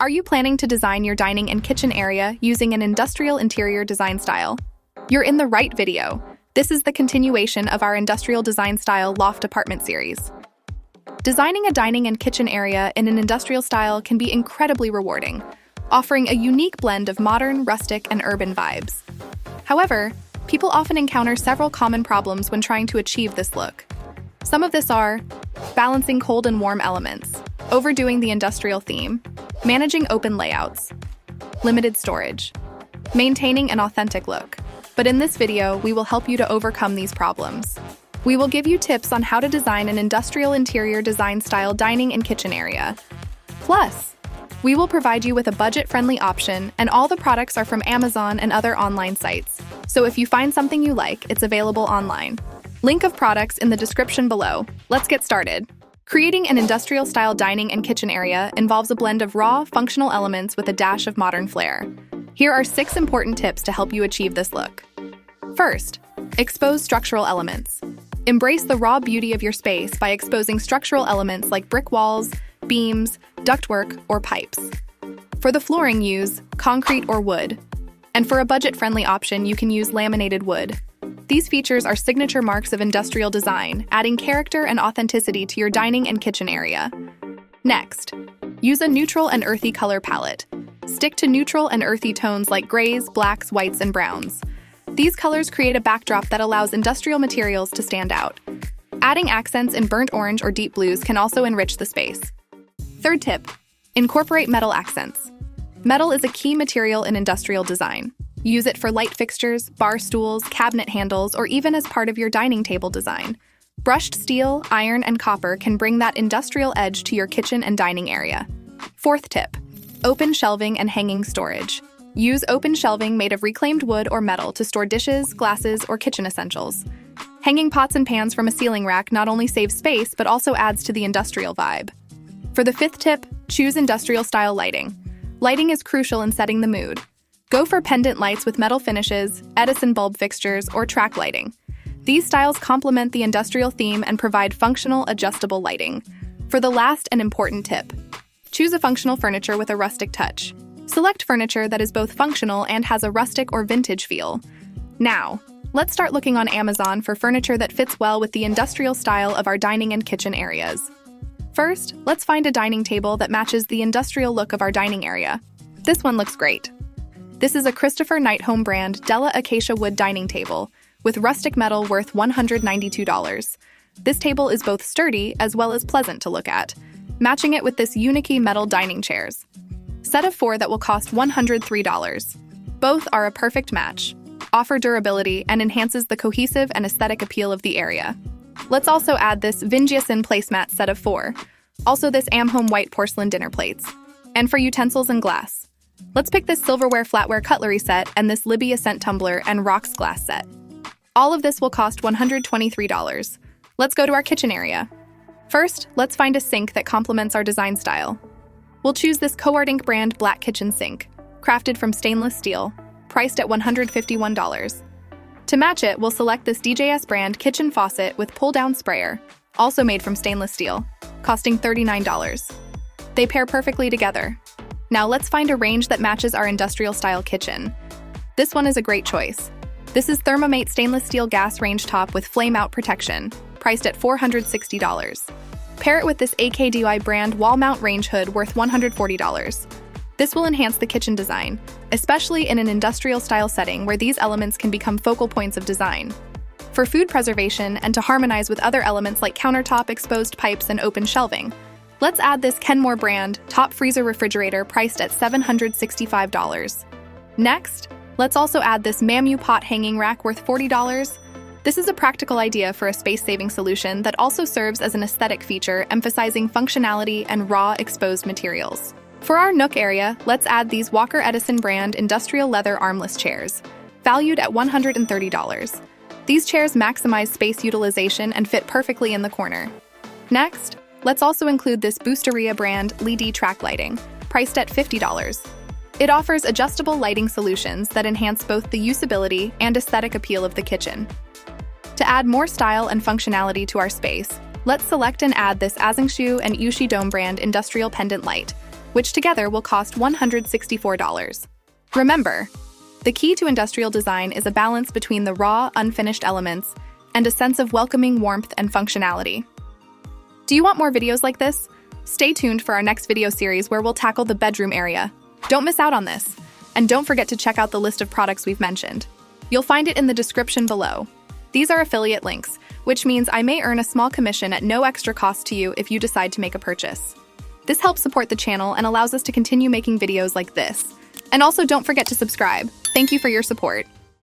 Are you planning to design your dining and kitchen area using an industrial interior design style? You're in the right video. This is the continuation of our industrial design style loft apartment series. Designing a dining and kitchen area in an industrial style can be incredibly rewarding, offering a unique blend of modern, rustic, and urban vibes. However, people often encounter several common problems when trying to achieve this look. Some of this are balancing cold and warm elements, overdoing the industrial theme, managing open layouts, limited storage, maintaining an authentic look. But in this video, we will help you to overcome these problems. We will give you tips on how to design an industrial interior design style dining and kitchen area. Plus, we will provide you with a budget-friendly option, and all the products are from Amazon and other online sites. So if you find something you like, it's available online. Link of products in the description below. Let's get started. Creating an industrial-style dining and kitchen area involves a blend of raw, functional elements with a dash of modern flair. Here are 6 important tips to help you achieve this look. First, expose structural elements. Embrace the raw beauty of your space by exposing structural elements like brick walls, beams, ductwork, or pipes. For the flooring, use concrete or wood. And for a budget-friendly option, you can use laminated wood. These features are signature marks of industrial design, adding character and authenticity to your dining and kitchen area. Next, use a neutral and earthy color palette. Stick to neutral and earthy tones like grays, blacks, whites, and browns. These colors create a backdrop that allows industrial materials to stand out. Adding accents in burnt orange or deep blues can also enrich the space. Third tip, incorporate metal accents. Metal is a key material in industrial design. Use it for light fixtures, bar stools, cabinet handles, or even as part of your dining table design. Brushed steel, iron, and copper can bring that industrial edge to your kitchen and dining area. Fourth tip, open shelving and hanging storage. Use open shelving made of reclaimed wood or metal to store dishes, glasses, or kitchen essentials. Hanging pots and pans from a ceiling rack not only saves space, but also adds to the industrial vibe. For the fifth tip, choose industrial-style lighting. Lighting is crucial in setting the mood. Go for pendant lights with metal finishes, Edison bulb fixtures, or track lighting. These styles complement the industrial theme and provide functional, adjustable lighting. For the last and important tip, choose a functional furniture with a rustic touch. Select furniture that is both functional and has a rustic or vintage feel. Now, let's start looking on Amazon for furniture that fits well with the industrial style of our dining and kitchen areas. First, let's find a dining table that matches the industrial look of our dining area. This one looks great. This is a Christopher Knight home brand Della Acacia wood dining table with rustic metal worth $192. This table is both sturdy as well as pleasant to look at, matching it with this unique metal dining chairs. Set of 4 that will cost $103. Both are a perfect match, offer durability, and enhances the cohesive and aesthetic appeal of the area. Let's also add this Vingiasin placemat set of 4, also this Amhome white porcelain dinner plates. And for utensils and glass, let's pick this silverware flatware cutlery set and this Libby Ascent tumbler and rocks glass set. All of this will cost $123. Let's go to our kitchen area. First, let's find a sink that complements our design style. We'll choose this Coart Inc. brand black kitchen sink, crafted from stainless steel, priced at $151. To match it, we'll select this DJS brand kitchen faucet with pull-down sprayer, also made from stainless steel, costing $39. They pair perfectly together. Now let's find a range that matches our industrial-style kitchen. This one is a great choice. This is Thermomate stainless steel gas range top with flame-out protection, priced at $460. Pair it with this AKDY brand wall mount range hood worth $140. This will enhance the kitchen design, especially in an industrial-style setting where these elements can become focal points of design. For food preservation and to harmonize with other elements like countertop, exposed pipes, and open shelving, let's add this Kenmore brand top freezer refrigerator priced at $765. Next, let's also add this Mamu pot hanging rack worth $40. This is a practical idea for a space-saving solution that also serves as an aesthetic feature, emphasizing functionality and raw, exposed materials. For our nook area, let's add these Walker Edison brand industrial leather armless chairs, valued at $130. These chairs maximize space utilization and fit perfectly in the corner. Next, let's also include this Boosteria brand LED track lighting, priced at $50. It offers adjustable lighting solutions that enhance both the usability and aesthetic appeal of the kitchen. To add more style and functionality to our space, let's select and add this Azingshu and Ushi Dome brand industrial pendant light, which together will cost $164. Remember, the key to industrial design is a balance between the raw, unfinished elements and a sense of welcoming warmth and functionality. Do you want more videos like this? Stay tuned for our next video series where we'll tackle the bedroom area. Don't miss out on this. And don't forget to check out the list of products we've mentioned. You'll find it in the description below. These are affiliate links, which means I may earn a small commission at no extra cost to you if you decide to make a purchase. This helps support the channel and allows us to continue making videos like this. And also don't forget to subscribe. Thank you for your support.